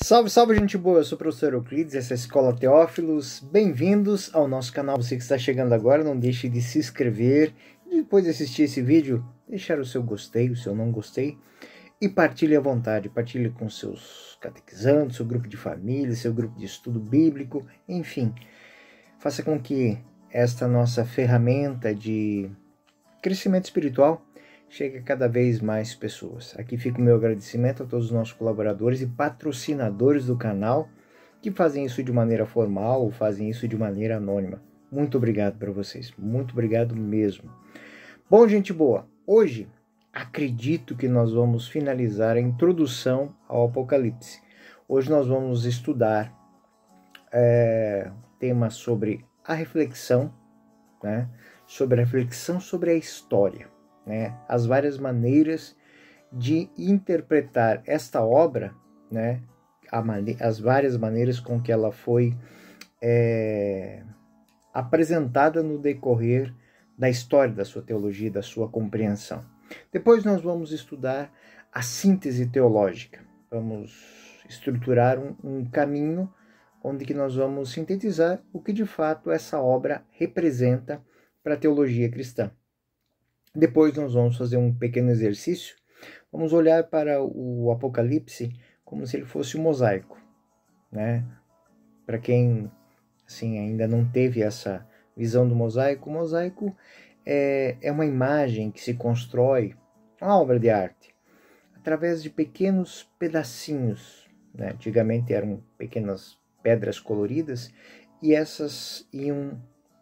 Salve, salve, gente boa! Eu sou o professor Euclides, essa é a Escola Teófilos. Bem-vindos ao nosso canal. Você que está chegando agora, não deixe de se inscrever. E depois de assistir esse vídeo, deixar o seu gostei, o seu não gostei. E partilhe à vontade. Partilhe com seus catequizandos, seu grupo de família, seu grupo de estudo bíblico. Enfim, faça com que esta nossa ferramenta de crescimento espiritual chegue a cada vez mais pessoas. Aqui fica o meu agradecimento a todos os nossos colaboradores e patrocinadores do canal que fazem isso de maneira formal ou fazem isso de maneira anônima. Muito obrigado para vocês, muito obrigado mesmo. Bom, gente boa, hoje acredito que nós vamos finalizar a introdução ao Apocalipse. Hoje nós vamos estudar temas sobre a reflexão, né? Sobre a reflexão sobre a história. Né, as várias maneiras de interpretar esta obra, né, as várias maneiras com que ela foi apresentada no decorrer da história da sua teologia, da sua compreensão. Depois nós vamos estudar a síntese teológica, vamos estruturar um caminho onde que nós vamos sintetizar o que de fato essa obra representa para a teologia cristã. Depois nós vamos fazer um pequeno exercício, vamos olhar para o Apocalipse como se ele fosse um mosaico, né? Para quem assim, ainda não teve essa visão do mosaico, o mosaico é uma imagem que se constrói, uma obra de arte, através de pequenos pedacinhos, né? Antigamente eram pequenas pedras coloridas e essas iam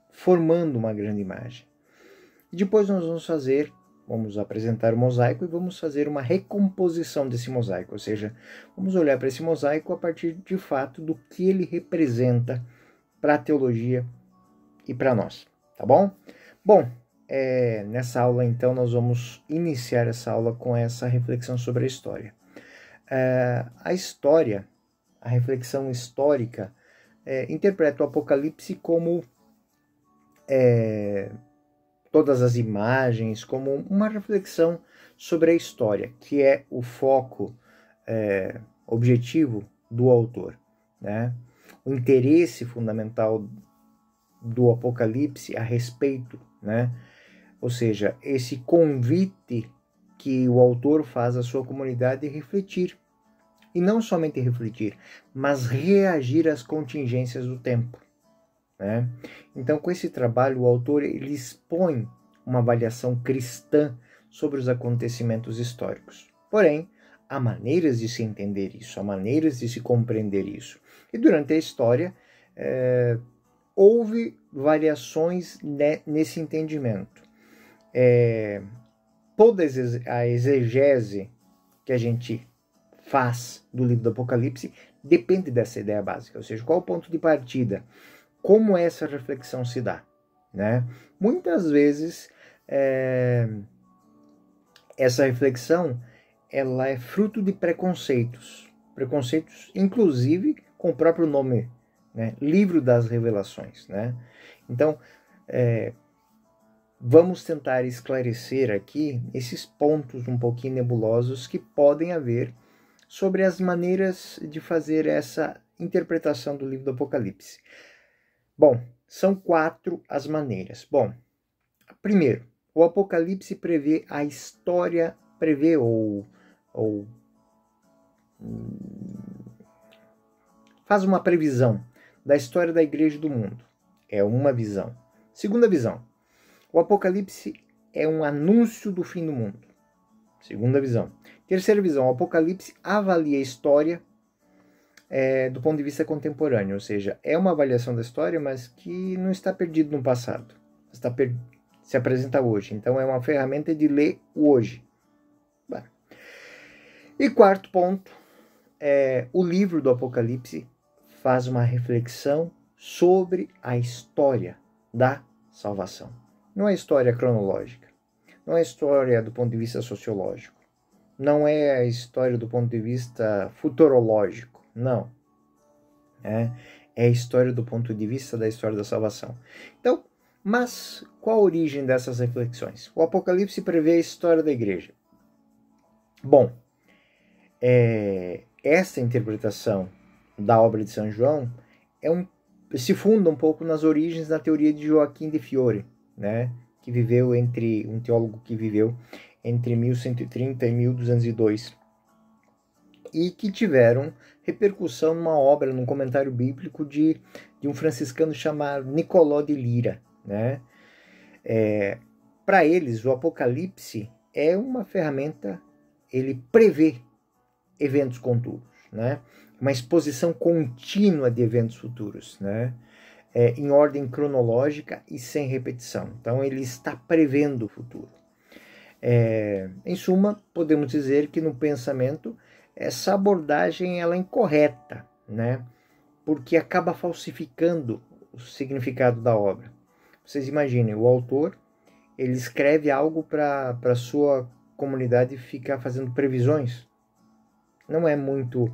formando uma grande imagem. E depois nós vamos apresentar o mosaico e vamos fazer uma recomposição desse mosaico, ou seja, vamos olhar para esse mosaico a partir de fato do que ele representa para a teologia e para nós, tá bom? Bom, nessa aula então nós vamos iniciar essa aula com essa reflexão sobre a história. A história, a reflexão histórica, interpreta o Apocalipse como todas as imagens, como uma reflexão sobre a história, que é o foco objetivo do autor, né? O interesse fundamental do Apocalipse a respeito, né? Ou seja, esse convite que o autor faz à sua comunidade de refletir, e não somente refletir, mas reagir às contingências do tempo. Né? Então, com esse trabalho, o autor ele expõe uma avaliação cristã sobre os acontecimentos históricos. Porém, há maneiras de se entender isso, há maneiras de se compreender isso. E durante a história, houve variações nesse entendimento. Toda a exegese que a gente faz do livro do Apocalipse depende dessa ideia básica, ou seja, qual o ponto de partida, como essa reflexão se dá, né? Muitas vezes essa reflexão ela é fruto de preconceitos inclusive com o próprio nome, né? Livro das Revelações, né? Então vamos tentar esclarecer aqui esses pontos um pouquinho nebulosos que podem haver sobre as maneiras de fazer essa interpretação do livro do Apocalipse. Bom, são 4 as maneiras. Bom, primeiro, o Apocalipse prevê a história, faz uma previsão da história da igreja do mundo. É uma visão. Segunda visão, o Apocalipse é um anúncio do fim do mundo. Segunda visão. Terceira visão, o Apocalipse avalia a história do ponto de vista contemporâneo, ou seja, é uma avaliação da história, mas que não está perdido no passado, se apresenta hoje, então é uma ferramenta de ler o hoje. Bom. E quarto ponto, o livro do Apocalipse faz uma reflexão sobre a história da salvação. Não é história cronológica, não é história do ponto de vista sociológico, não é a história do ponto de vista futurológico, não. É a história do ponto de vista da história da salvação. Então, mas qual a origem dessas reflexões? O Apocalipse prevê a história da igreja. Bom, essa interpretação da obra de São João se funda um pouco nas origens da teoria de Joaquim de Fiore, né? Que viveu um teólogo que viveu entre 1130 e 1202, e que tiveram repercussão numa obra, num comentário bíblico de um franciscano chamado Nicolò de Lira, né? Para eles, o Apocalipse é uma ferramenta, ele prevê eventos futuros, né? Uma exposição contínua de eventos futuros, né? Em ordem cronológica e sem repetição. Então, ele está prevendo o futuro. Em suma, podemos dizer que no pensamento, essa abordagem ela é incorreta, né? Porque acaba falsificando o significado da obra. Vocês imaginem, o autor ele escreve algo para a sua comunidade ficar fazendo previsões. Não é muito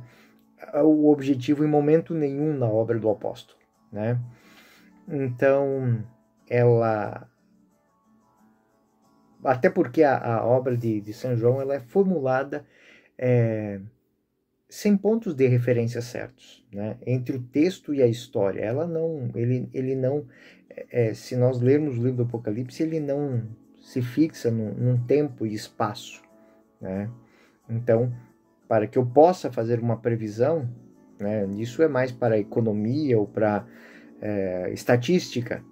o objetivo em momento nenhum na obra do apóstolo, né? Então, até porque a obra de São João ela é formulada sem pontos de referência certos, né? Entre o texto e a história. Ele não, se nós lermos o livro do Apocalipse, ele não se fixa num tempo e espaço, né? Então, para que eu possa fazer uma previsão, né, isso é mais para economia ou para estatística,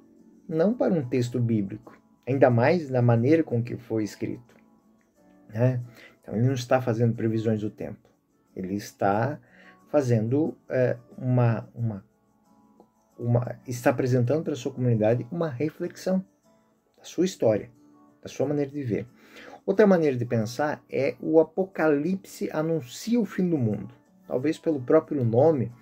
não para um texto bíblico, ainda mais da maneira com que foi escrito, né? Então, ele não está fazendo previsões do tempo, ele está fazendo está apresentando para a sua comunidade uma reflexão da sua história, da sua maneira de ver. Outra maneira de pensar é o Apocalipse anuncia o fim do mundo. Talvez pelo próprio nome,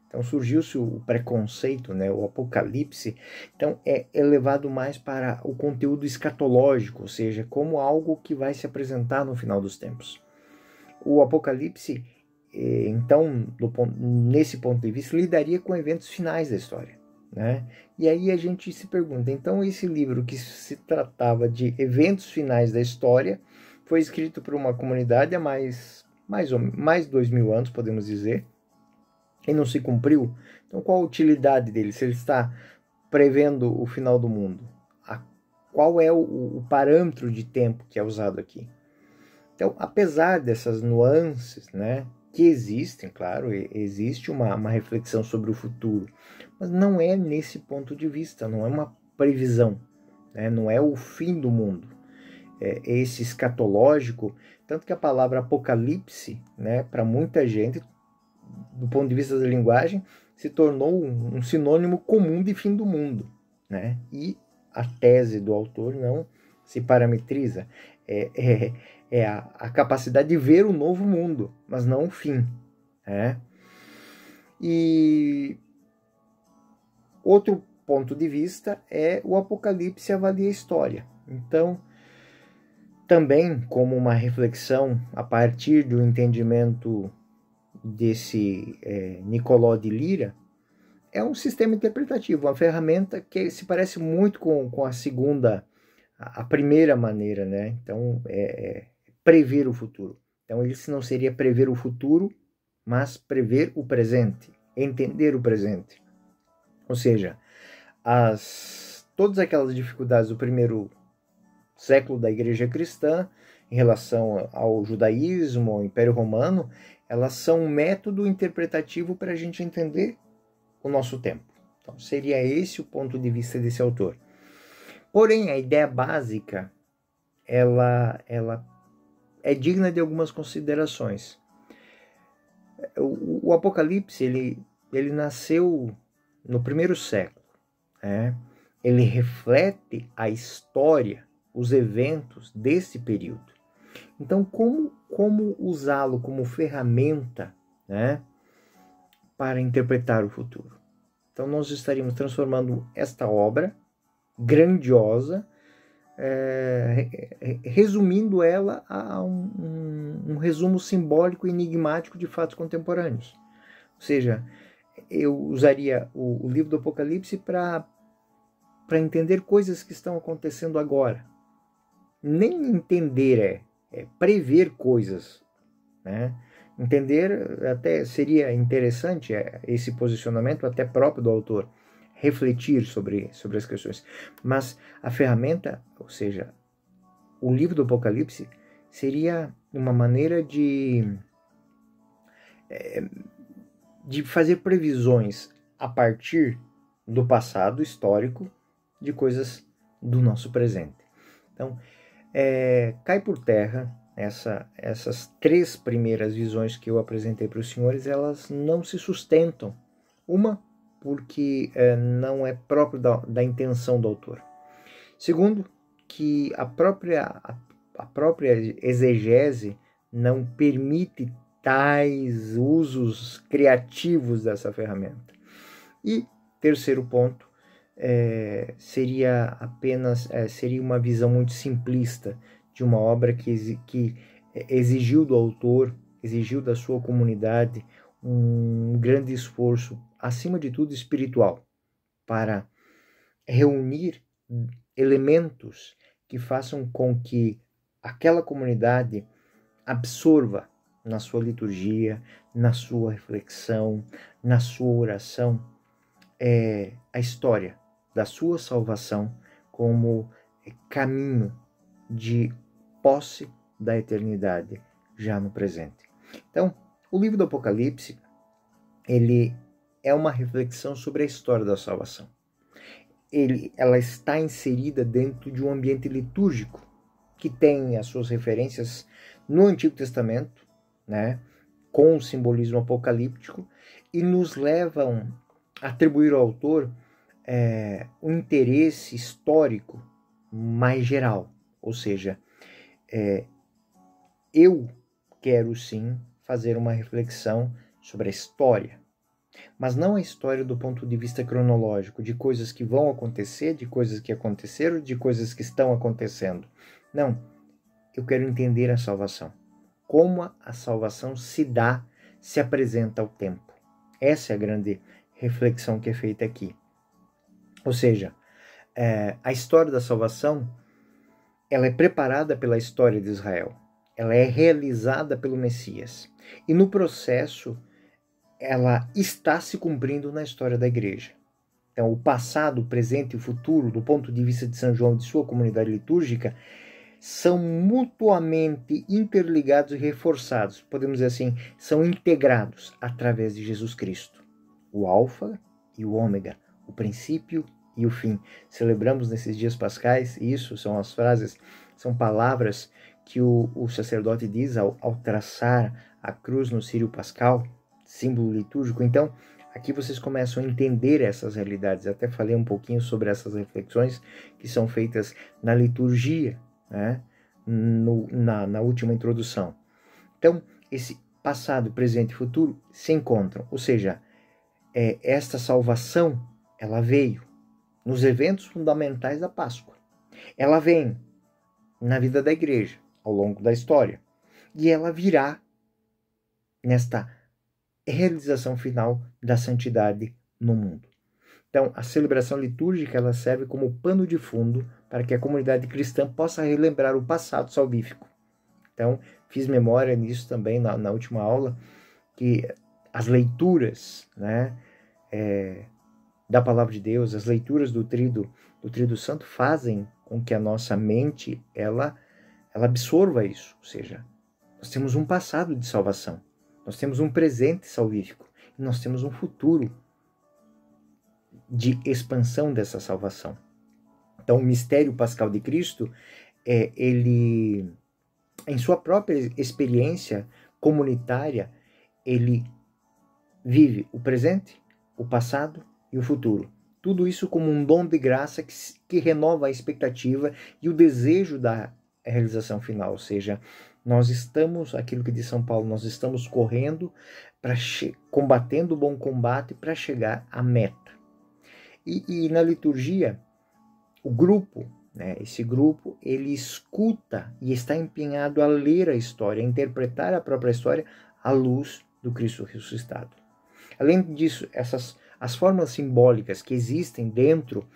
então surgiu-se o preconceito, né? O Apocalipse, então é levado mais para o conteúdo escatológico, ou seja, como algo que vai se apresentar no final dos tempos. O Apocalipse, então, nesse ponto de vista, lidaria com eventos finais da história, né? E aí a gente se pergunta, então esse livro que se tratava de eventos finais da história foi escrito por uma comunidade há mais de 2000 anos, podemos dizer, e não se cumpriu? Então qual a utilidade dele, se ele está prevendo o final do mundo? Qual é o parâmetro de tempo que é usado aqui? Então, apesar dessas nuances, né, que existem, claro, existe uma reflexão sobre o futuro, mas não é nesse ponto de vista, não é uma previsão, né, não é o fim do mundo, é esse escatológico, tanto que a palavra apocalipse, né, para muita gente, do ponto de vista da linguagem, se tornou um sinônimo comum de fim do mundo, né, e a tese do autor não se parametriza, é a capacidade de ver o novo mundo, mas não o fim, né? E outro ponto de vista é o Apocalipse avalia a história. Então, também como uma reflexão a partir do entendimento desse Nicolò de Lira, é um sistema interpretativo, uma ferramenta que se parece muito com a segunda, a primeira maneira, né? Então, prever o futuro. Então, ele não seria prever o futuro, mas prever o presente, entender o presente. Ou seja, todas aquelas dificuldades do primeiro século da Igreja Cristã em relação ao judaísmo, ao Império Romano, elas são um método interpretativo para a gente entender o nosso tempo. Então, seria esse o ponto de vista desse autor. Porém, a ideia básica, ela é digna de algumas considerações. O Apocalipse, ele nasceu no primeiro século, né? Ele reflete a história, os eventos desse período. Então, como usá-lo como ferramenta, né, para interpretar o futuro? Então, nós estaríamos transformando esta obra grandiosa, resumindo ela a um resumo simbólico e enigmático de fatos contemporâneos. Ou seja, eu usaria o livro do Apocalipse para entender coisas que estão acontecendo agora. Nem entender é prever coisas, né? Entender, até seria interessante esse posicionamento até próprio do autor, refletir sobre as questões. Mas a ferramenta, ou seja, o livro do Apocalipse, seria uma maneira de fazer previsões a partir do passado histórico de coisas do nosso presente. Então, cai por terra essas 3 primeiras visões que eu apresentei para os senhores, elas não se sustentam. Uma, porque não é próprio da intenção do autor. Segundo, que a própria exegese não permite tais usos criativos dessa ferramenta. E terceiro ponto, seria uma visão muito simplista de uma obra que exigiu do autor, exigiu da sua comunidade um grande esforço, acima de tudo espiritual, para reunir elementos que façam com que aquela comunidade absorva na sua liturgia, na sua reflexão, na sua oração, a história da sua salvação como caminho de posse da eternidade já no presente. Então, o livro do Apocalipse, ele é uma reflexão sobre a história da salvação. Ela está inserida dentro de um ambiente litúrgico que tem as suas referências no Antigo Testamento, né, com o simbolismo apocalíptico, e nos levam a atribuir ao autor um interesse histórico mais geral. Ou seja, eu quero sim fazer uma reflexão sobre a história, mas não a história do ponto de vista cronológico, de coisas que vão acontecer, de coisas que aconteceram, de coisas que estão acontecendo. Não, eu quero entender a salvação. Como a salvação se apresenta ao tempo. Essa é a grande reflexão que é feita aqui. Ou seja, a história da salvação, ela é preparada pela história de Israel. Ela é realizada pelo Messias. E no processo, ela está se cumprindo na história da igreja. Então, o passado, o presente e o futuro, do ponto de vista de São João e de sua comunidade litúrgica, são mutuamente interligados e reforçados. Podemos dizer assim, são integrados através de Jesus Cristo. O Alfa e o Ômega, o princípio e o fim. Celebramos nesses dias pascais, isso são as frases, são palavras que o sacerdote diz ao traçar a cruz no círio pascal, símbolo litúrgico. Então, aqui vocês começam a entender essas realidades. Eu até falei um pouquinho sobre essas reflexões que são feitas na liturgia, né? Na última introdução. Então, esse passado, presente e futuro se encontram. Ou seja, esta salvação, ela veio nos eventos fundamentais da Páscoa. Ela vem na vida da igreja, ao longo da história. E ela virá nesta realização final da santidade no mundo. Então, a celebração litúrgica, ela serve como pano de fundo para que a comunidade cristã possa relembrar o passado salvífico. Então, fiz memória nisso também na última aula, que as leituras, né, da Palavra de Deus, as leituras do Tríduo Santo fazem com que a nossa mente ela absorva isso. Ou seja, nós temos um passado de salvação, nós temos um presente salvífico e nós temos um futuro de expansão dessa salvação. Então, o mistério pascal de Cristo, ele, em sua própria experiência comunitária, ele vive o presente, o passado e o futuro. Tudo isso como um dom de graça que renova a expectativa e o desejo da realização final. Ou seja, nós estamos, aquilo que diz São Paulo, nós estamos correndo, combatendo o bom combate para chegar à meta. E na liturgia, o grupo, né, esse grupo, ele escuta e está empenhado a ler a história, a interpretar a própria história à luz do Cristo ressuscitado. Além disso, as formas simbólicas que existem dentro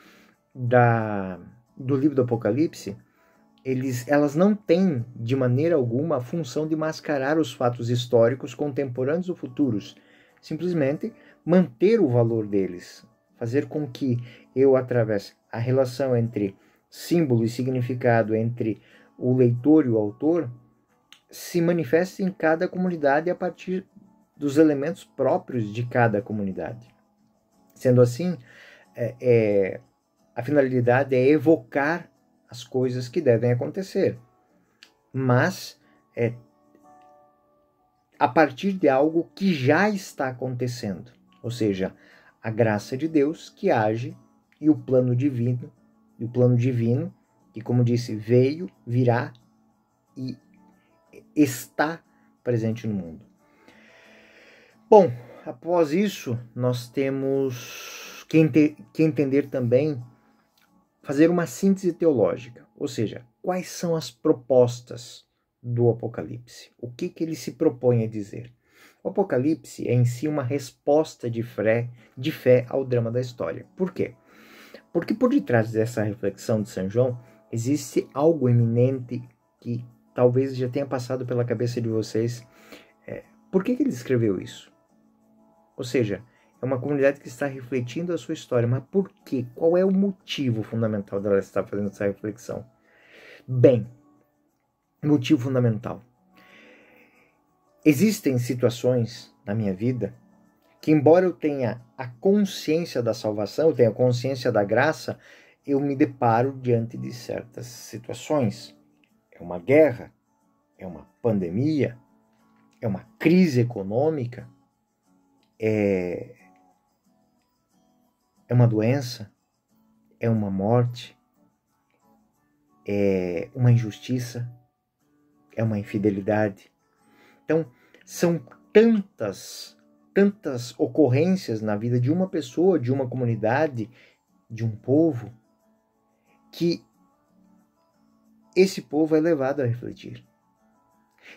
do livro do Apocalipse, elas não têm, de maneira alguma, a função de mascarar os fatos históricos contemporâneos ou futuros. Simplesmente manter o valor deles, fazer com que eu, através da relação entre símbolo e significado, entre o leitor e o autor, se manifeste em cada comunidade a partir dos elementos próprios de cada comunidade. Sendo assim, a finalidade é evocar as coisas que devem acontecer, mas a partir de algo que já está acontecendo, ou seja, a graça de Deus que age e o plano divino, que, como disse, veio, virá e está presente no mundo. Bom, após isso, nós temos que entender também, fazer uma síntese teológica, ou seja, quais são as propostas do Apocalipse? O que ele se propõe a dizer? O Apocalipse é em si uma resposta de fé ao drama da história. Por quê? Porque por detrás dessa reflexão de São João existe algo eminente que talvez já tenha passado pela cabeça de vocês. Por que ele escreveu isso? Ou seja, é uma comunidade que está refletindo a sua história, mas por quê? Qual é o motivo fundamental dela estar fazendo essa reflexão? Bem, motivo fundamental. Existem situações na minha vida que, embora eu tenha a consciência da salvação, eu tenha a consciência da graça, eu me deparo diante de certas situações. É uma guerra, é uma pandemia, é uma crise econômica, é uma doença, é uma morte, é uma injustiça, é uma infidelidade. Então, são tantas ocorrências na vida de uma pessoa, de uma comunidade, de um povo, que esse povo é levado a refletir.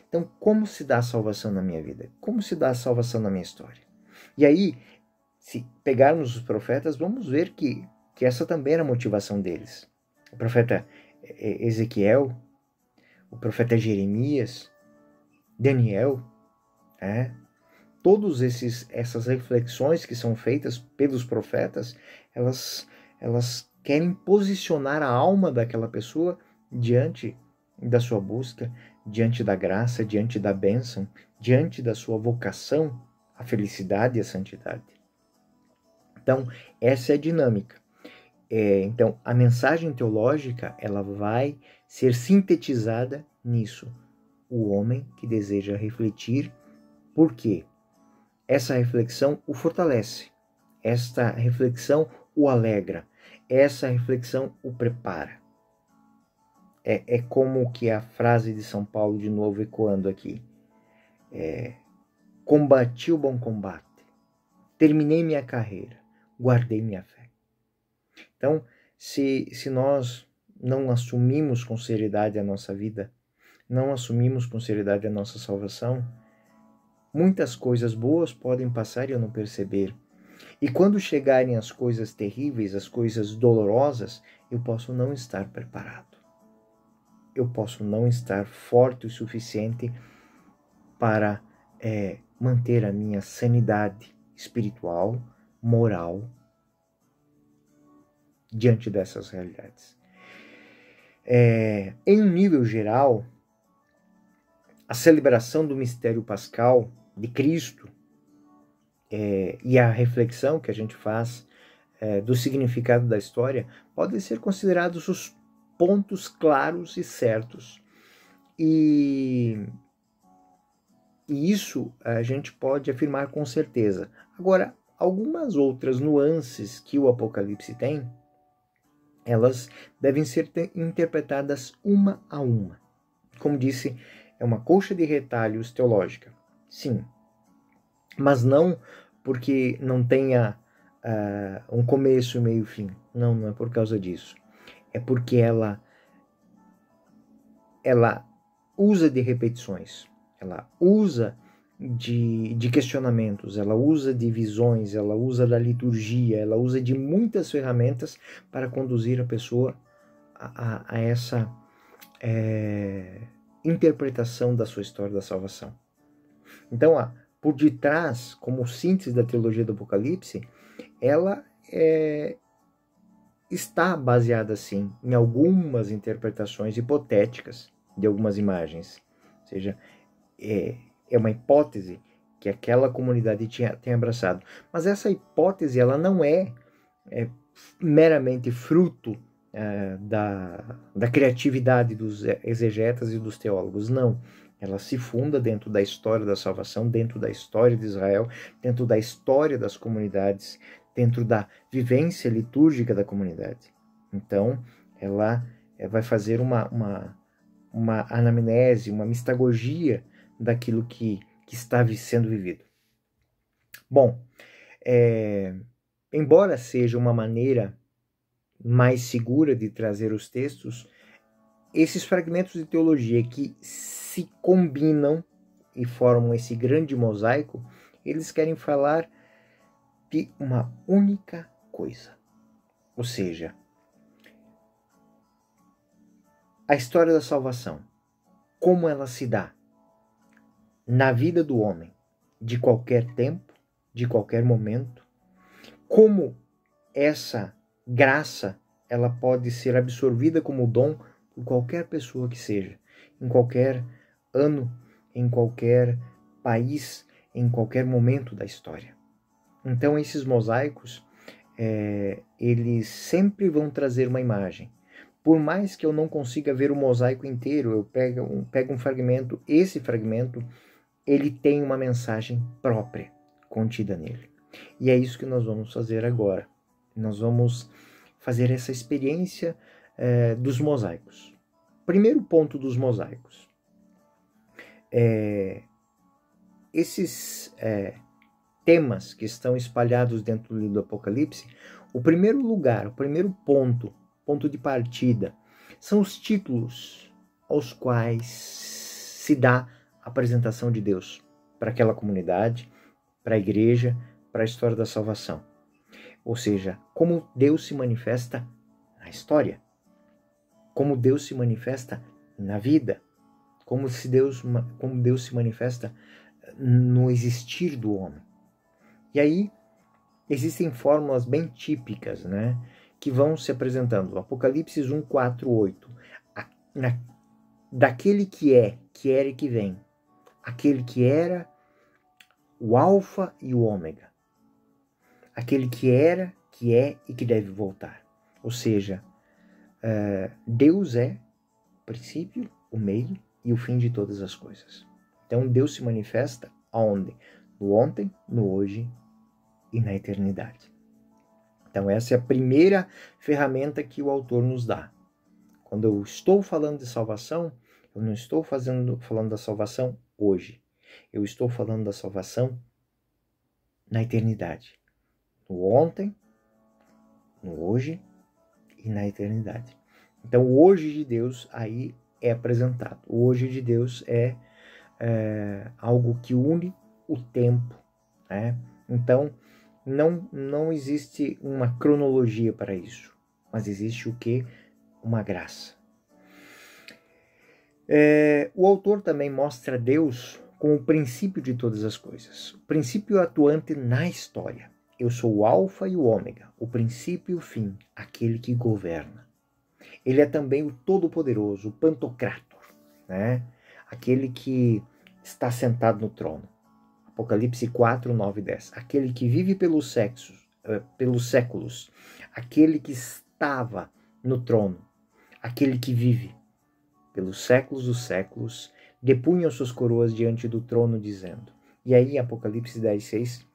Então, como se dá a salvação na minha vida? Como se dá a salvação na minha história? E aí, se pegarmos os profetas, vamos ver que essa também era a motivação deles. O profeta Ezequiel, o profeta Jeremias, Daniel, todas essas reflexões que são feitas pelos profetas, elas querem posicionar a alma daquela pessoa diante da sua busca, diante da graça, diante da bênção, diante da sua vocação, a felicidade e a santidade. Então, essa é a dinâmica. Então, a mensagem teológica, ela vai ser sintetizada nisso. O homem que deseja refletir, por quê? Essa reflexão o fortalece, esta reflexão o alegra, essa reflexão o prepara. É como que a frase de São Paulo, de novo ecoando aqui, combati o bom combate, terminei minha carreira, guardei minha fé. Então, se nós não assumimos com seriedade a nossa vida, não assumimos com seriedade a nossa salvação, muitas coisas boas podem passar e eu não perceber. E quando chegarem as coisas terríveis, as coisas dolorosas, eu posso não estar preparado. Eu posso não estar forte o suficiente para manter a minha sanidade espiritual, moral, diante dessas realidades. Em um nível geral, a celebração do mistério pascal de Cristo e a reflexão que a gente faz do significado da história podem ser considerados os pontos claros e certos. E isso a gente pode afirmar com certeza. Agora, algumas outras nuances que o Apocalipse tem, elas devem ser interpretadas uma a uma. Como disse, é uma colcha de retalhos teológica. Sim, mas não porque não tenha um começo, meio e fim. Não é por causa disso. É porque ela usa de repetições, ela usa de questionamentos, ela usa de visões, ela usa da liturgia, ela usa de muitas ferramentas para conduzir a pessoa a interpretação da sua história da salvação. Então, por detrás, como síntese da teologia do Apocalipse, ela está baseada, sim, em algumas interpretações hipotéticas de algumas imagens. Ou seja, é uma hipótese que aquela comunidade tem abraçado. Mas essa hipótese, ela não é meramente fruto da criatividade dos exegetas e dos teólogos, não. Ela se funda dentro da história da salvação, dentro da história de Israel, dentro da história das comunidades, dentro da vivência litúrgica da comunidade. Então, ela vai fazer uma anamnese, uma mistagogia daquilo que está sendo vivido. Bom, embora seja uma maneira mais segura de trazer os textos, esses fragmentos de teologia que se combinam e formam esse grande mosaico, eles querem falar de uma única coisa. Ou seja, a história da salvação, como ela se dá na vida do homem, de qualquer tempo, de qualquer momento, como essa graça ela pode ser absorvida como dom por qualquer pessoa que seja, em qualquer ano, em qualquer país, em qualquer momento da história. Então esses mosaicos, eles sempre vão trazer uma imagem. Por mais que eu não consiga ver o mosaico inteiro, eu pego um fragmento, esse fragmento, ele tem uma mensagem própria contida nele. E é isso que nós vamos fazer agora. Nós vamos fazer essa experiência dos mosaicos. Primeiro ponto dos mosaicos. Esses temas que estão espalhados dentro do livro do Apocalipse, o primeiro lugar, o primeiro ponto de partida, são os títulos aos quais se dá a apresentação de Deus para aquela comunidade, para a igreja, para a história da salvação. Ou seja, como Deus se manifesta na história, como Deus se manifesta na vida, como Deus se manifesta no existir do homem. E aí existem fórmulas bem típicas, né, que vão se apresentando. Apocalipse 1, 4, 8. Daquele que era e que vem. Aquele que era o alfa e o ômega. Aquele que era, que é e que deve voltar. Ou seja, Deus é o princípio, o meio e o fim de todas as coisas. Então Deus se manifesta aonde? No ontem, no hoje e na eternidade. Então essa é a primeira ferramenta que o autor nos dá. Quando eu estou falando de salvação, eu não estou falando da salvação hoje. Eu estou falando da salvação na eternidade. No ontem, no hoje e na eternidade. Então o hoje de Deus aí é apresentado. O hoje de Deus é algo que une o tempo, né? Então não existe uma cronologia para isso, mas existe o que? Uma graça. O autor também mostra Deus como o princípio de todas as coisas, o princípio atuante na história. Eu sou o alfa e o ômega, o princípio e o fim, aquele que governa. Ele é também o todo-poderoso, o pantocrator, né? Aquele que está sentado no trono. Apocalipse 4, 9 e 10. Aquele que vive pelos séculos, aquele que estava no trono, aquele que vive pelos séculos dos séculos, depunha suas coroas diante do trono, dizendo. E aí, Apocalipse 10, 6,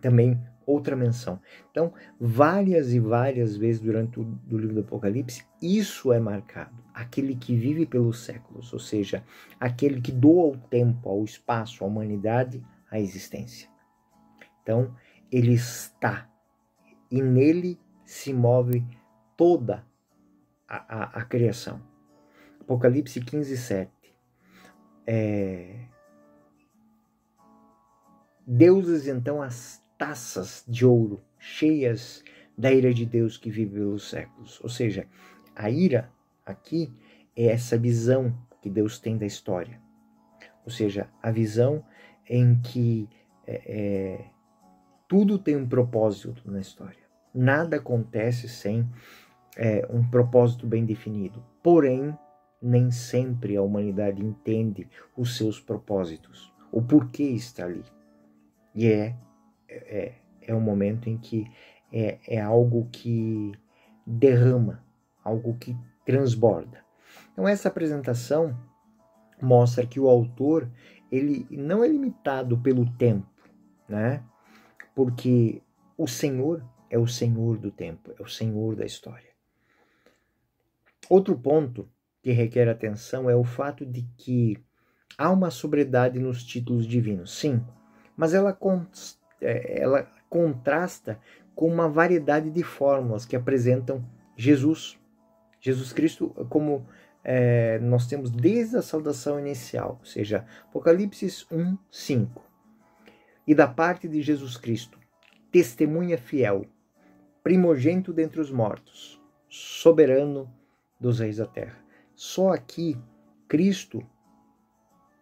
também outra menção. Então, várias e várias vezes durante o livro do Apocalipse, isso é marcado. Aquele que vive pelos séculos, ou seja, aquele que doa o tempo, ao espaço, à humanidade, à existência. Então, ele está, e nele se move toda a criação. Apocalipse 15, 7. Deuses, então, as taças de ouro cheias da ira de Deus que vive pelos séculos. Ou seja, a ira aqui é essa visão que Deus tem da história. Ou seja, a visão em que tudo tem um propósito na história. Nada acontece sem um propósito bem definido. Porém, nem sempre a humanidade entende os seus propósitos, o porquê está ali. E é um momento em que é algo que derrama, algo que transborda. Então essa apresentação mostra que o autor, ele não é limitado pelo tempo, né? Porque o Senhor é o Senhor do tempo, é o Senhor da história. Outro ponto que requer atenção é o fato de que há uma sobriedade nos títulos divinos, sim, mas ela contrasta com uma variedade de fórmulas que apresentam Jesus Cristo, como nós temos desde a saudação inicial, ou seja, Apocalipse 1:5. E da parte de Jesus Cristo, testemunha fiel, primogênito dentre os mortos, soberano dos reis da terra. Só aqui, Cristo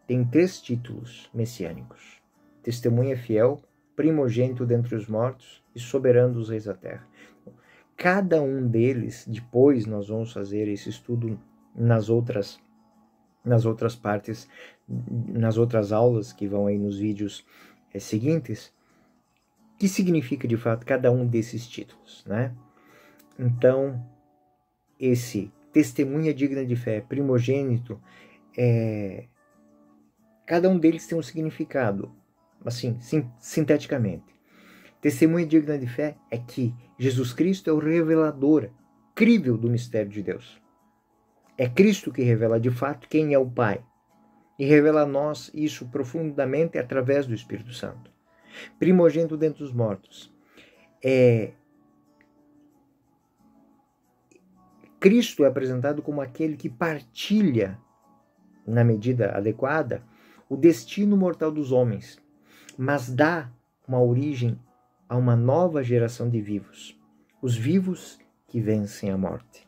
tem 3 títulos messiânicos: testemunha fiel, primogênito dentre os mortos e soberano dos reis da terra. Cada um deles, depois nós vamos fazer esse estudo nas outras partes, nas outras aulas que vão aí nos vídeos seguintes, que significa de fato cada um desses títulos, né? Então, esse testemunha digna de fé, primogênito, cada um deles tem um significado, assim, sinteticamente. Testemunha digna de fé é que Jesus Cristo é o revelador crível do mistério de Deus. É Cristo que revela de fato quem é o Pai e revela a nós isso profundamente através do Espírito Santo. Primogênito dentre os mortos. Cristo é apresentado como aquele que partilha, na medida adequada, o destino mortal dos homens, mas dá uma origem a uma nova geração de vivos, os vivos que vencem a morte.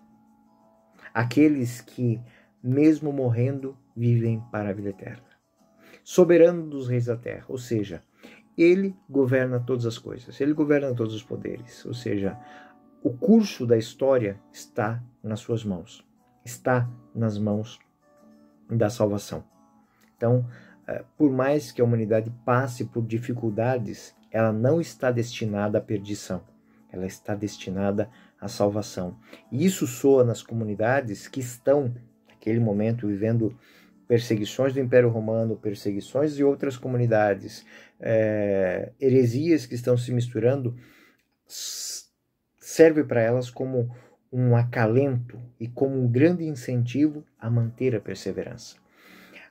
Aqueles que, mesmo morrendo, vivem para a vida eterna. Soberano dos reis da terra, ou seja, ele governa todas as coisas, ele governa todos os poderes, ou seja, o curso da história está nas suas mãos, está nas mãos da salvação. Então, por mais que a humanidade passe por dificuldades, ela não está destinada à perdição, ela está destinada à salvação. E isso soa nas comunidades que estão, naquele momento, vivendo perseguições do Império Romano, perseguições de outras comunidades, heresias que estão se misturando, serve para elas como um acalento e como um grande incentivo a manter a perseverança.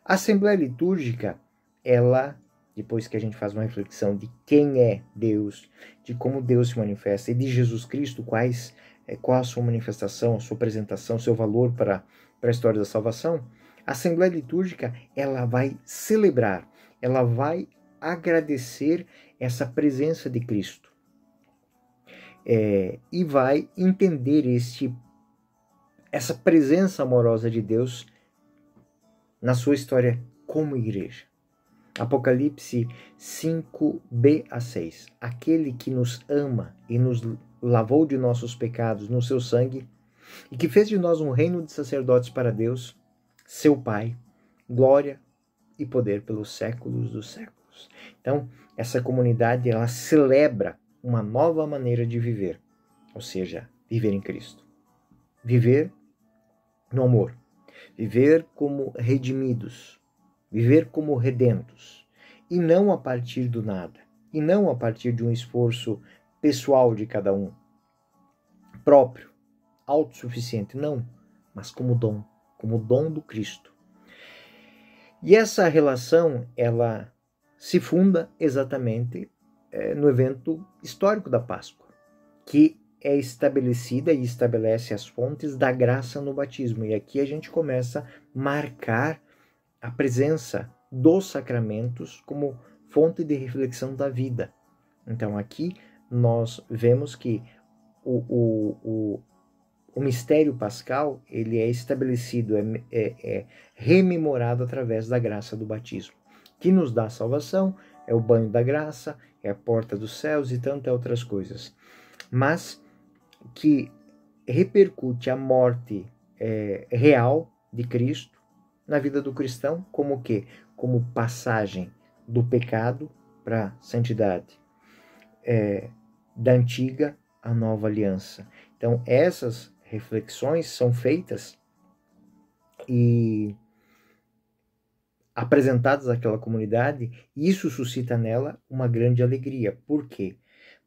A Assembleia Litúrgica, ela, depois que a gente faz uma reflexão de quem é Deus, de como Deus se manifesta e de Jesus Cristo, qual a sua manifestação, a sua apresentação, o seu valor para a história da salvação, a Assembleia Litúrgica, ela vai celebrar, ela vai agradecer essa presença de Cristo. E vai entender essa presença amorosa de Deus na sua história como igreja. Apocalipse 5b-6. Aquele que nos ama e nos lavou de nossos pecados no seu sangue e que fez de nós um reino de sacerdotes para Deus, seu Pai, glória e poder pelos séculos dos séculos. Então, essa comunidade, ela celebra uma nova maneira de viver, ou seja, viver em Cristo. Viver no amor. Viver como redimidos. Viver como redentos. E não a partir do nada. E não a partir de um esforço pessoal de cada um. Próprio. Autossuficiente. Não. Mas como dom. Como dom do Cristo. E essa relação, ela se funda exatamente no evento histórico da Páscoa, que é estabelecida e estabelece as fontes da graça no batismo. E aqui a gente começa a marcar a presença dos sacramentos como fonte de reflexão da vida. Então aqui nós vemos que o o mistério pascal, ele é estabelecido, é rememorado através da graça do batismo, que nos dá salvação, é o banho da graça, é a porta dos céus e tantas outras coisas. Mas que repercute a morte real de Cristo na vida do cristão, como o quê? Como passagem do pecado para a santidade, da antiga à nova aliança. Então, essas reflexões são feitas e apresentadas àquela comunidade, e isso suscita nela uma grande alegria. Por quê?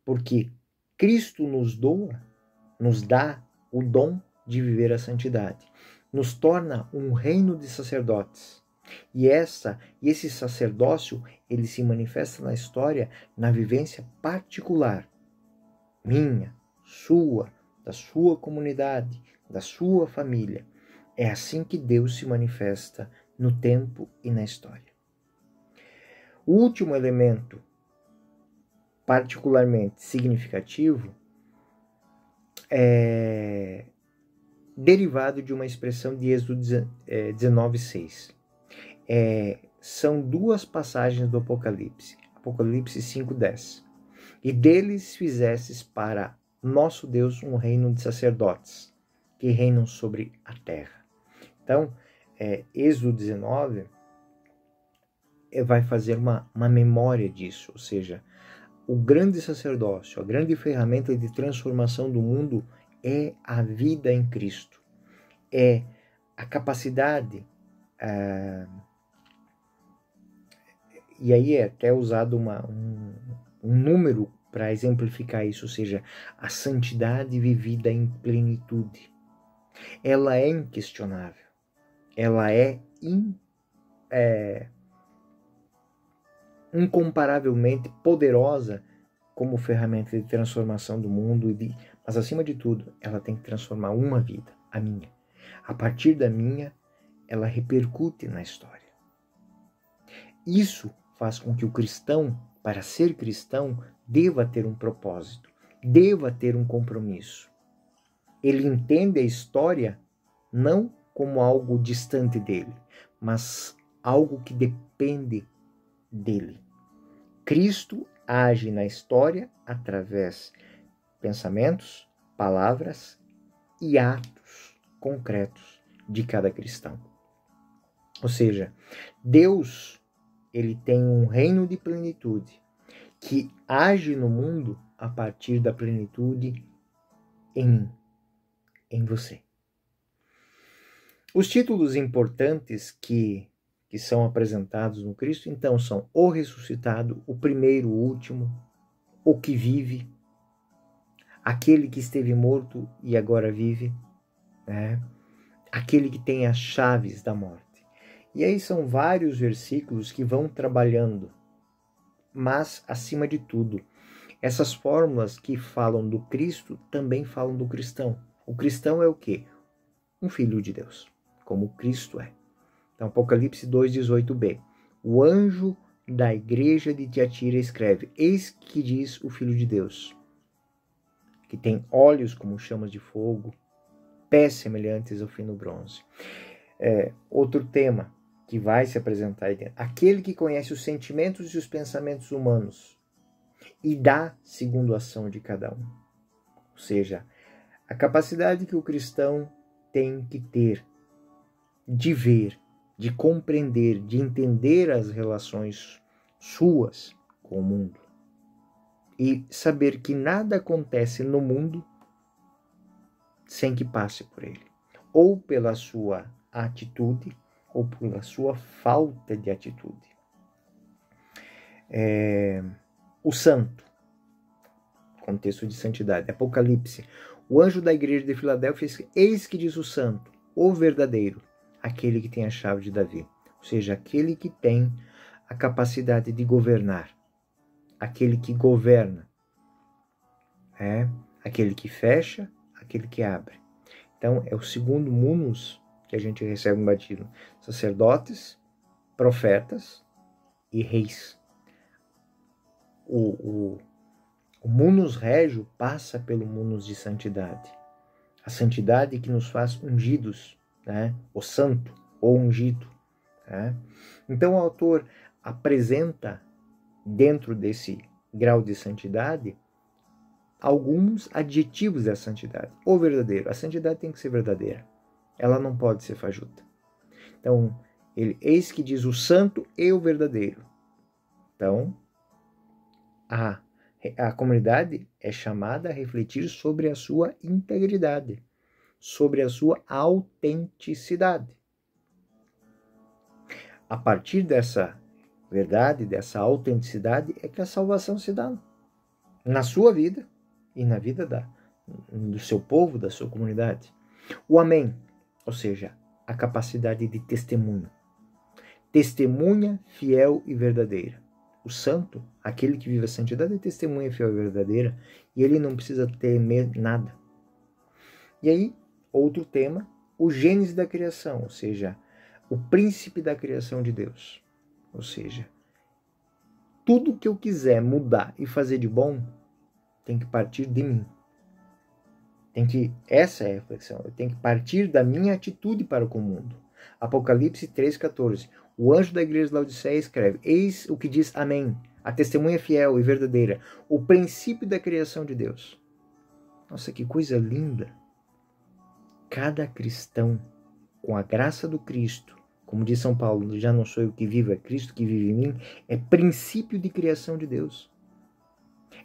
Porque Cristo nos dá o dom de viver a santidade, nos torna um reino de sacerdotes. E esse sacerdócio, ele se manifesta na história, na vivência particular, minha, sua, da sua comunidade, da sua família. É assim que Deus se manifesta no tempo e na história. O último elemento particularmente significativo é derivado de uma expressão de Êxodo 19:6. São duas passagens do Apocalipse. Apocalipse 5:10. E deles fizestes para nosso Deus um reino de sacerdotes, que reinam sobre a terra. Então, Êxodo 19 vai fazer uma memória disso, ou seja, o grande sacerdócio, a grande ferramenta de transformação do mundo é a vida em Cristo. É a capacidade, e aí é até usado um número para exemplificar isso, ou seja, a santidade vivida em plenitude. Ela é inquestionável, ela é incomparavelmente poderosa como ferramenta de transformação do mundo, mas acima de tudo, ela tem que transformar uma vida, a minha. A partir da minha, ela repercute na história. Isso faz com que o cristão, para ser cristão, deva ter um propósito, deva ter um compromisso. Ele entende a história não como algo distante dele, mas algo que depende dele. Cristo age na história através de pensamentos, palavras e atos concretos de cada cristão. Ou seja, Deus, ele tem um reino de plenitude que age no mundo a partir da plenitude em mim, em você. Os títulos importantes que são apresentados no Cristo, então, são o ressuscitado, o primeiro, o último, o que vive, aquele que esteve morto e agora vive, né? Aquele que tem as chaves da morte. E aí são vários versículos que vão trabalhando, mas, acima de tudo, essas fórmulas que falam do Cristo também falam do cristão. O cristão é o quê? Um filho de Deus, como Cristo é. Então, Apocalipse 2:18b. O anjo da igreja de Tiatira escreve: Eis que diz o Filho de Deus, que tem olhos como chamas de fogo, pés semelhantes ao fino bronze. Outro tema que vai se apresentar aí dentro. Aquele que conhece os sentimentos e os pensamentos humanos e dá segundo a ação de cada um. Ou seja, a capacidade que o cristão tem que ter de ver, de compreender, de entender as relações suas com o mundo e saber que nada acontece no mundo sem que passe por ele, ou pela sua atitude ou pela sua falta de atitude. O santo, contexto de santidade, Apocalipse, o anjo da igreja de Filadélfia, eis que diz o santo, o verdadeiro, aquele que tem a chave de Davi, ou seja, aquele que tem a capacidade de governar, aquele que governa, aquele que fecha, aquele que abre. Então, é o segundo munus que a gente recebe no batismo: sacerdotes, profetas e reis. O munus régio passa pelo munus de santidade. A santidade que nos faz ungidos, né? O santo ou ungido. Né? Então o autor apresenta, dentro desse grau de santidade, alguns adjetivos da santidade. O verdadeiro. A santidade tem que ser verdadeira. Ela não pode ser fajuta. Então, eis que diz o santo e o verdadeiro. Então, a comunidade é chamada a refletir sobre a sua integridade, sobre a sua autenticidade. A partir dessa verdade, dessa autenticidade, é que a salvação se dá na sua vida e na vida do seu povo, da sua comunidade. O amém, ou seja, a capacidade de testemunho. Testemunha fiel e verdadeira. O santo, aquele que vive a santidade, é testemunha fiel e verdadeira, e ele não precisa temer nada. E aí, outro tema, o gênese da criação, ou seja, o príncipe da criação de Deus. Ou seja, tudo que eu quiser mudar e fazer de bom, tem que partir de mim. Essa é a reflexão, eu tenho que partir da minha atitude para com o mundo. Apocalipse 3,14. O anjo da igreja de Laodiceia escreve: eis o que diz amém, a testemunha fiel e verdadeira, o princípio da criação de Deus. Nossa, que coisa linda! Cada cristão, com a graça do Cristo, como diz São Paulo, já não sou eu que vivo, é Cristo que vive em mim, é princípio de criação de Deus.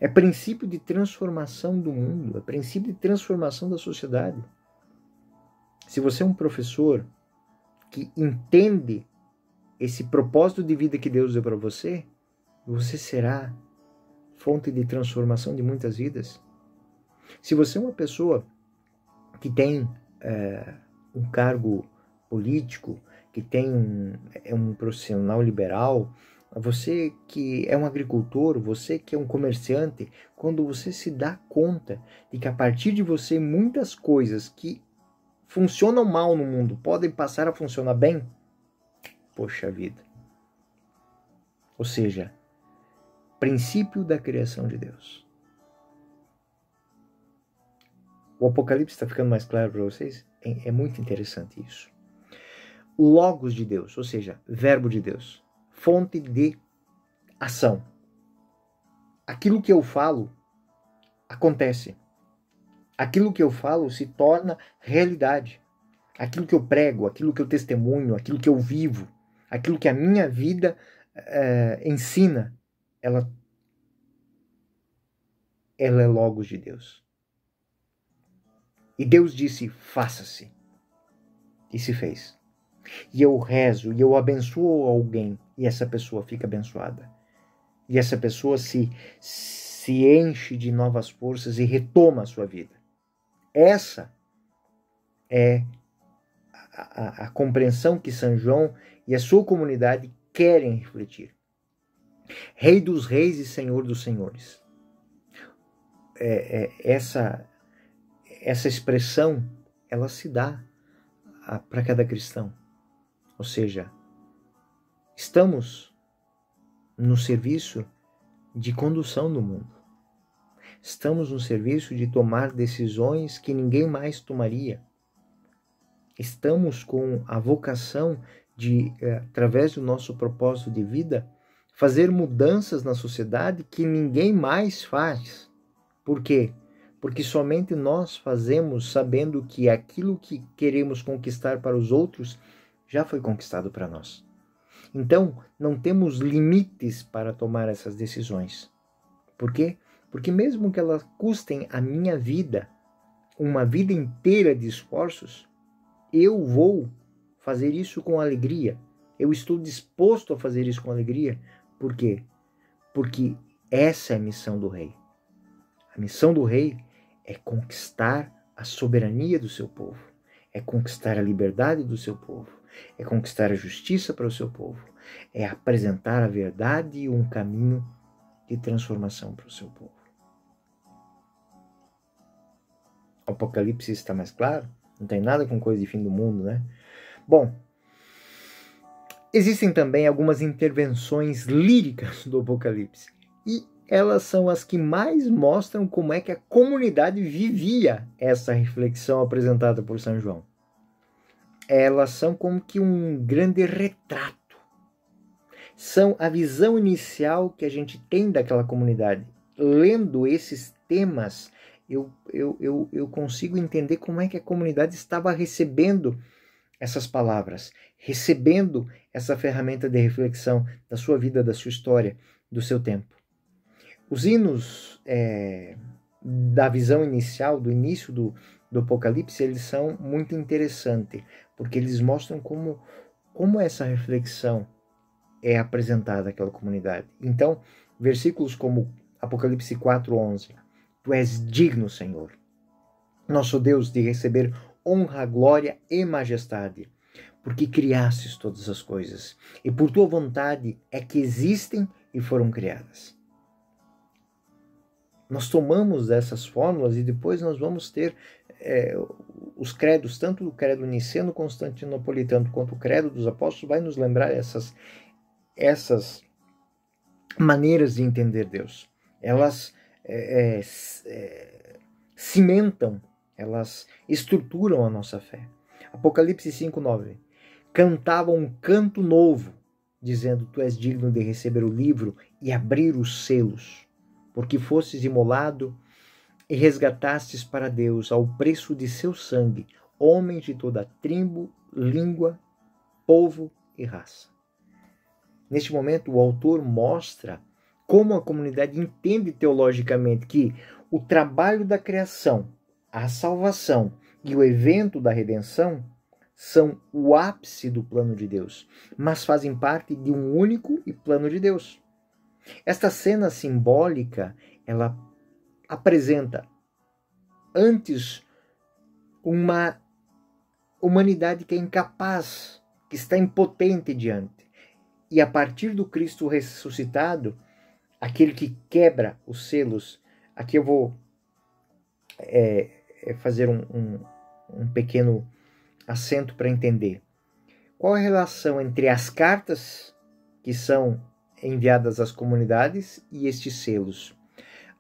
É princípio de transformação do mundo, é princípio de transformação da sociedade. Se você é um professor que entende esse propósito de vida que Deus deu para você, você será fonte de transformação de muitas vidas. Se você é uma pessoa que tem um cargo político, que tem um profissional liberal, você que é um agricultor, você que é um comerciante, quando você se dá conta de que a partir de você muitas coisas que funcionam mal no mundo podem passar a funcionar bem, poxa vida. Ou seja, princípio da criação de Deus. O Apocalipse está ficando mais claro para vocês? É muito interessante isso. Logos de Deus, ou seja, verbo de Deus. Fonte de ação. Aquilo que eu falo acontece. Aquilo que eu falo se torna realidade. Aquilo que eu prego, aquilo que eu testemunho, aquilo que eu vivo, aquilo que a minha vida ensina, ela é logos de Deus. E Deus disse, faça-se. E se fez. E eu rezo, e eu abençoo alguém, e essa pessoa fica abençoada. E essa pessoa se enche de novas forças e retoma a sua vida. Essa é a compreensão que São João e a sua comunidade querem refletir. Rei dos reis e Senhor dos senhores. Essa expressão, ela se dá para cada cristão. Ou seja, estamos no serviço de condução do mundo. Estamos no serviço de tomar decisões que ninguém mais tomaria. Estamos com a vocação de, através do nosso propósito de vida, fazer mudanças na sociedade que ninguém mais faz. Por quê? Porque somente nós fazemos sabendo que aquilo que queremos conquistar para os outros já foi conquistado para nós. Então, não temos limites para tomar essas decisões. Por quê? Porque mesmo que elas custem a minha vida, uma vida inteira de esforços, eu vou fazer isso com alegria. Eu estou disposto a fazer isso com alegria. Por quê? Porque essa é a missão do rei. A missão do rei é conquistar a soberania do seu povo. É conquistar a liberdade do seu povo. É conquistar a justiça para o seu povo. É apresentar a verdade e um caminho de transformação para o seu povo. O Apocalipse está mais claro? Não tem nada com coisa de fim do mundo, né? Bom, existem também algumas intervenções líricas do Apocalipse. E elas são as que mais mostram como é que a comunidade vivia essa reflexão apresentada por São João. Elas são como que um grande retrato. São a visão inicial que a gente tem daquela comunidade. Lendo esses temas, eu consigo entender como é que a comunidade estava recebendo essas palavras, recebendo essa ferramenta de reflexão da sua vida, da sua história, do seu tempo. Os hinos da visão inicial, do início do Apocalipse, eles são muito interessantes, porque eles mostram como essa reflexão é apresentada àquela comunidade. Então, versículos como Apocalipse 4:11, Tu és digno, Senhor, nosso Deus, de receber honra, glória e majestade, porque criastes todas as coisas, e por tua vontade é que existem e foram criadas. Nós tomamos essas fórmulas e depois nós vamos ter os credos, tanto o credo niceno constantinopolitano quanto o credo dos apóstolos, vai nos lembrar essas maneiras de entender Deus. Elas cimentam, elas estruturam a nossa fé. Apocalipse 5:9. Cantavam um canto novo, dizendo: Tu és digno de receber o livro e abrir os selos, porque fostes imolado e resgatastes para Deus, ao preço de seu sangue, homens de toda tribo, língua, povo e raça. Neste momento, o autor mostra como a comunidade entende teologicamente que o trabalho da criação, a salvação e o evento da redenção são o ápice do plano de Deus, mas fazem parte de um único plano de Deus. Esta cena simbólica, ela apresenta antes uma humanidade que é incapaz, que está impotente diante. E a partir do Cristo ressuscitado, aquele que quebra os selos, aqui eu vou fazer um pequeno acento para entender. Qual a relação entre as cartas que são enviadas às comunidades e estes selos?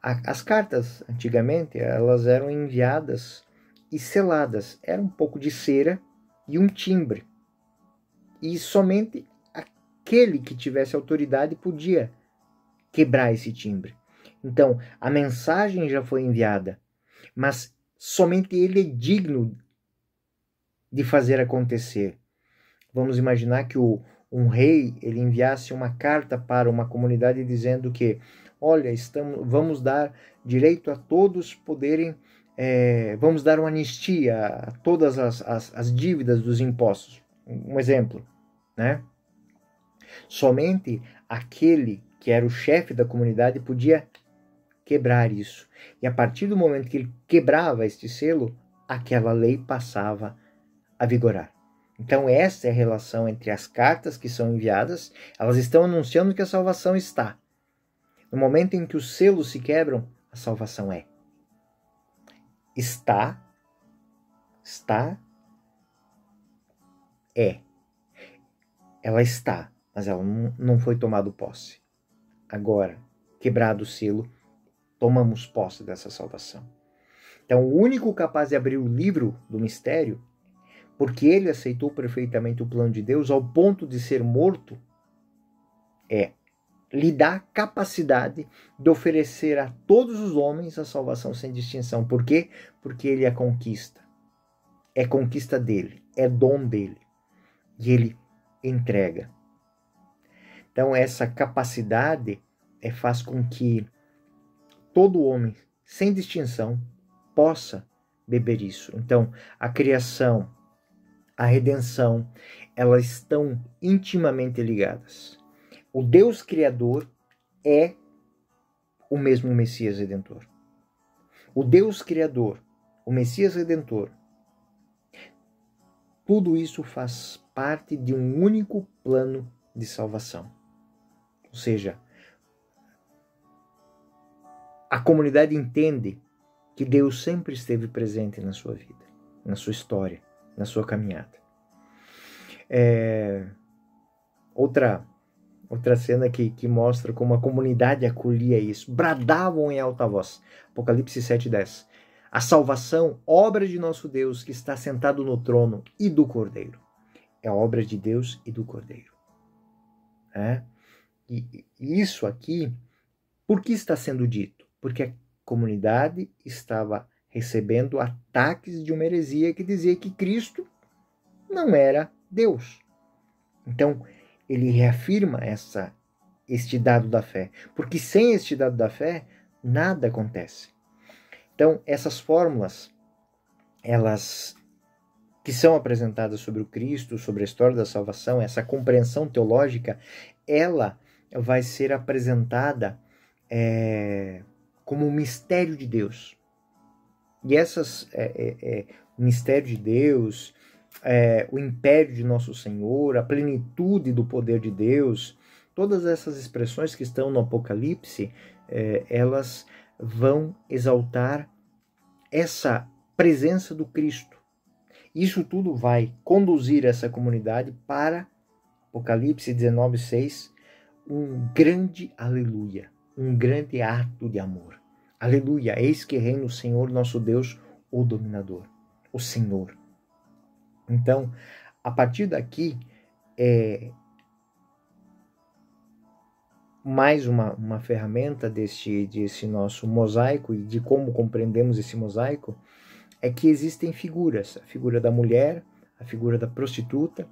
As cartas, antigamente, elas eram enviadas e seladas. Era um pouco de cera e um timbre. E somente aquele que tivesse autoridade podia quebrar esse timbre. Então, a mensagem já foi enviada, mas somente ele é digno de fazer acontecer. Vamos imaginar que um rei ele enviasse uma carta para uma comunidade dizendo que, olha, vamos dar direito a todos poderem, vamos dar uma anistia a todas as dívidas dos impostos. Um exemplo, né? Somente aquele que era o chefe da comunidade podia quebrar isso. E a partir do momento que ele quebrava este selo, aquela lei passava a vigorar. Então essa é a relação entre as cartas que são enviadas, elas estão anunciando que a salvação está. No momento em que os selos se quebram, a salvação é. Ela está, mas ela não foi tomada posse. Agora, quebrado o selo, tomamos posse dessa salvação. Então, o único capaz de abrir o livro do mistério, porque ele aceitou perfeitamente o plano de Deus ao ponto de ser morto, lhe dá capacidade de oferecer a todos os homens a salvação sem distinção. Por quê? Porque ele a conquista. É conquista dele, é dom dele. E ele entrega. Então, essa capacidade faz com que todo homem, sem distinção, possa beber isso. Então, a criação, a redenção, elas estão intimamente ligadas. O Deus Criador é o mesmo Messias Redentor. O Deus Criador, o Messias Redentor, tudo isso faz parte de um único plano de salvação. Ou seja, a comunidade entende que Deus sempre esteve presente na sua vida, na sua história, na sua caminhada. Outra Outra cena que mostra como a comunidade acolhia isso. Bradavam em alta voz. Apocalipse 7:10. A salvação, obra de nosso Deus, que está sentado no trono, e do Cordeiro. É obra de Deus e do Cordeiro. E isso aqui, por que está sendo dito? Porque a comunidade estava recebendo ataques de uma heresia que dizia que Cristo não era Deus. Então, ele reafirma este dado da fé, porque sem este dado da fé, nada acontece. Então, essas fórmulas, elas que são apresentadas sobre o Cristo, sobre a história da salvação, essa compreensão teológica, ela vai ser apresentada como um mistério de Deus. E o mistério de Deus, o império de nosso Senhor, a plenitude do poder de Deus, todas essas expressões que estão no Apocalipse, elas vão exaltar essa presença do Cristo. Isso tudo vai conduzir essa comunidade para, Apocalipse 19:6, um grande aleluia, um grande ato de amor. Aleluia, eis que reina o Senhor nosso Deus, o dominador, o Senhor. Então, a partir daqui, mais uma ferramenta desse nosso mosaico e de como compreendemos esse mosaico, é que existem figuras, a figura da mulher, a figura da prostituta.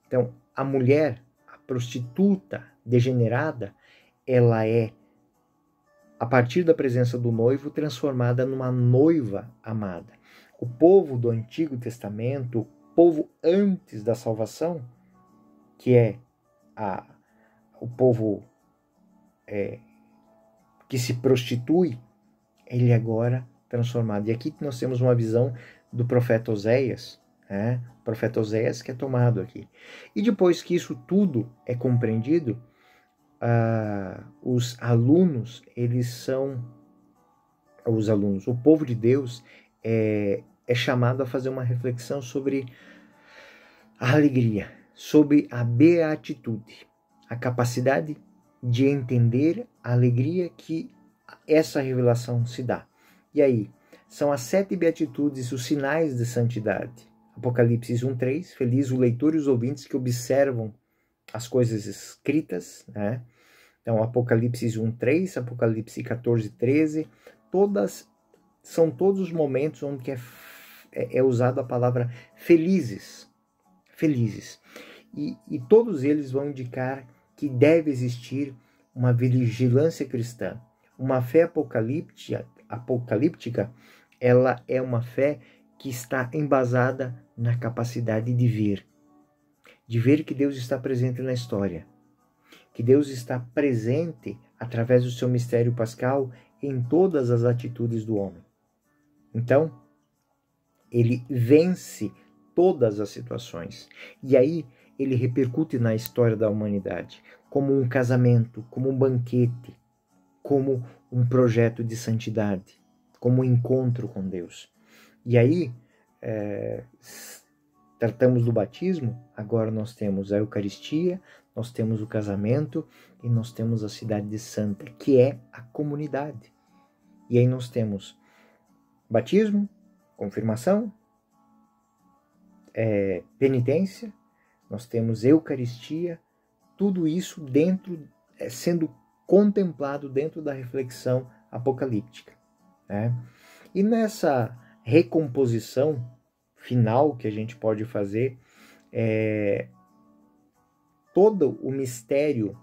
Então, a mulher, a prostituta degenerada, ela é, a partir da presença do noivo, transformada numa noiva amada. O povo do Antigo Testamento, o povo antes da salvação, que é o povo que se prostitui, ele agora transformado. E aqui nós temos uma visão do profeta Oséias, o profeta Oséias que é tomado aqui. E depois que isso tudo é compreendido, os alunos, o povo de Deus é chamado a fazer uma reflexão sobre a alegria, sobre a beatitude, a capacidade de entender a alegria que essa revelação se dá. E aí, são as 7 beatitudes, os sinais de santidade. Apocalipse 1:3, feliz o leitor e os ouvintes que observam as coisas escritas, Então, Apocalipse 1:3, Apocalipse 14:13, são todos os momentos onde é usada a palavra felizes. Felizes. E todos eles vão indicar que deve existir uma vigilância cristã. Uma fé apocalíptica, ela é uma fé que está embasada na capacidade de ver que Deus está presente na história, que Deus está presente através do seu mistério pascal em todas as atitudes do homem. Então, ele vence todas as situações. E aí, ele repercute na história da humanidade como um casamento, como um banquete, como um projeto de santidade, como um encontro com Deus. E aí, tratamos do batismo, agora nós temos a Eucaristia, nós temos o casamento e nós temos a cidade santa, que é a comunidade. E aí nós temos batismo, confirmação, penitência, nós temos Eucaristia, tudo isso sendo contemplado dentro da reflexão apocalíptica. E nessa recomposição final que a gente pode fazer, todo o mistério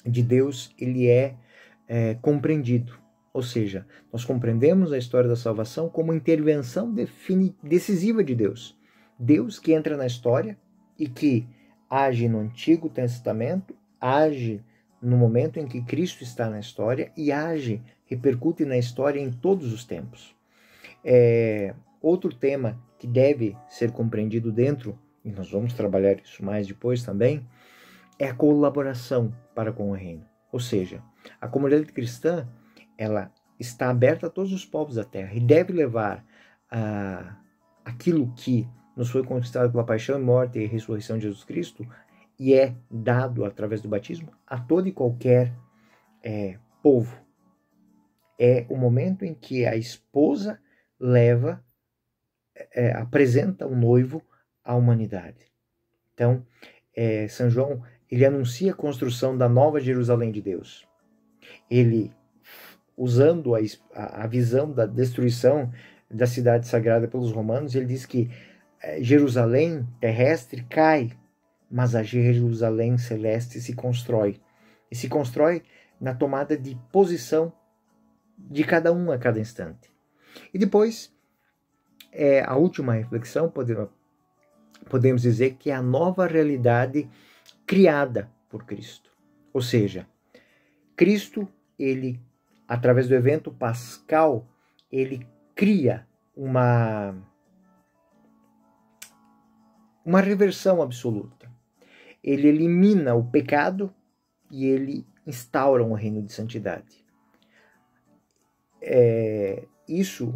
de Deus ele é compreendido. Ou seja, nós compreendemos a história da salvação como intervenção decisiva de Deus. Deus que entra na história e que age no Antigo Testamento, age no momento em que Cristo está na história e repercute na história em todos os tempos. Outro tema que deve ser compreendido dentro, e nós vamos trabalhar isso mais depois também, é a colaboração para com o reino. Ou seja, a comunidade cristã, ela está aberta a todos os povos da terra e deve levar aquilo que nos foi conquistado pela paixão, morte e ressurreição de Jesus Cristo e é dado através do batismo a todo e qualquer povo. É o momento em que a esposa apresenta o noivo à humanidade. Então, São João, ele anuncia a construção da nova Jerusalém de Deus. Ele, usando a visão da destruição da cidade sagrada pelos romanos, ele diz que Jerusalém terrestre cai, mas a Jerusalém celeste se constrói. E se constrói na tomada de posição de cada um a cada instante. E depois, a última reflexão, podemos dizer que é a nova realidade criada por Cristo. Ou seja, Cristo, ele, através do evento pascal, ele cria uma reversão absoluta. Ele elimina o pecado e ele instaura um reino de santidade. Isso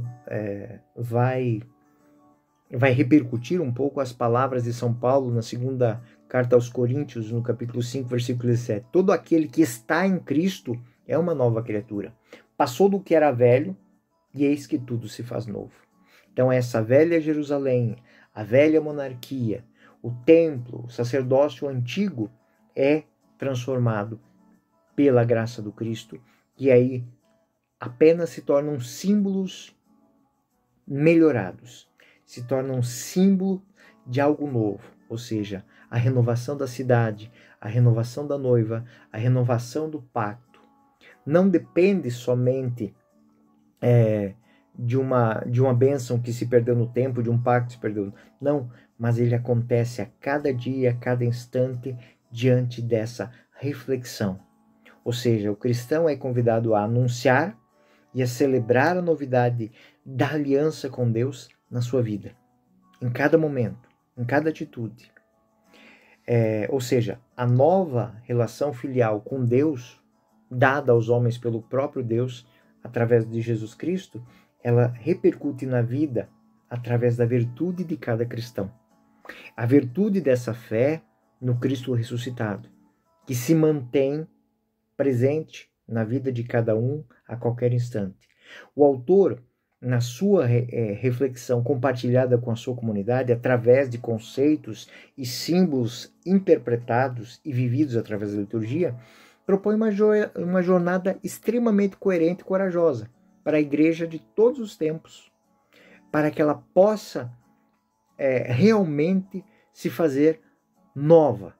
vai repercutir um pouco as palavras de São Paulo na segunda carta aos Coríntios, no capítulo 5, versículo 17. Todo aquele que está em Cristo é uma nova criatura. Passou do que era velho e eis que tudo se faz novo. Então essa velha Jerusalém, a velha monarquia, o templo, o sacerdócio antigo é transformado pela graça do Cristo, e aí apenas se tornam símbolos melhorados, se tornam símbolo de algo novo, ou seja, a renovação da cidade, a renovação da noiva, a renovação do pacto. Não depende somente de uma bênção que se perdeu no tempo, de um pacto que se perdeu. Não, mas ele acontece a cada dia, a cada instante, diante dessa reflexão. Ou seja, o cristão é convidado a anunciar e a celebrar a novidade da aliança com Deus na sua vida, em cada momento, em cada atitude. Ou seja, a nova relação filial com Deus, dada aos homens pelo próprio Deus, através de Jesus Cristo, ela repercute na vida através da virtude de cada cristão. A virtude dessa fé no Cristo ressuscitado, que se mantém presente na vida de cada um a qualquer instante. O autor, na sua reflexão compartilhada com a sua comunidade, através de conceitos e símbolos interpretados e vividos através da liturgia, propõe uma jornada extremamente coerente e corajosa para a igreja de todos os tempos, para que ela possa realmente se fazer nova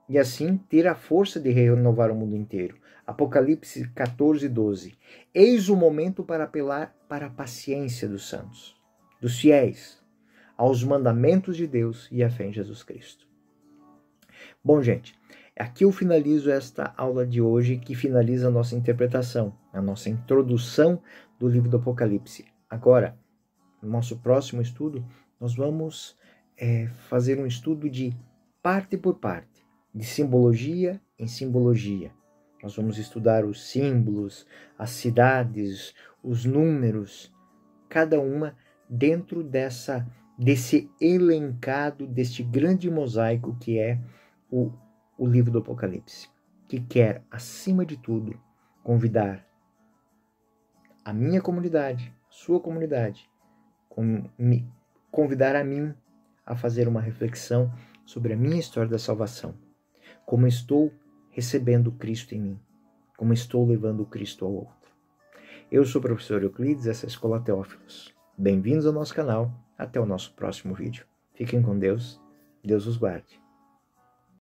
e assim ter a força de renovar o mundo inteiro. Apocalipse 14, 12. Eis o momento para apelar para a paciência dos santos, dos fiéis, aos mandamentos de Deus e à fé em Jesus Cristo. Bom, gente, aqui eu finalizo esta aula de hoje, que finaliza a nossa interpretação, a nossa introdução do livro do Apocalipse. Agora, no nosso próximo estudo, nós vamos fazer um estudo de parte por parte, de simbologia em simbologia. Nós vamos estudar os símbolos, as cidades, os números, cada uma dentro desse elencado, deste grande mosaico que é o livro do Apocalipse, que quer, acima de tudo, convidar a minha comunidade, a sua comunidade, convidar a mim a fazer uma reflexão sobre a minha história da salvação, como estou recebendo Cristo em mim, como estou levando Cristo ao outro. Eu sou o professor Euclides, essa é a Escola Teófilos. Bem-vindos ao nosso canal, até o nosso próximo vídeo. Fiquem com Deus, Deus os guarde.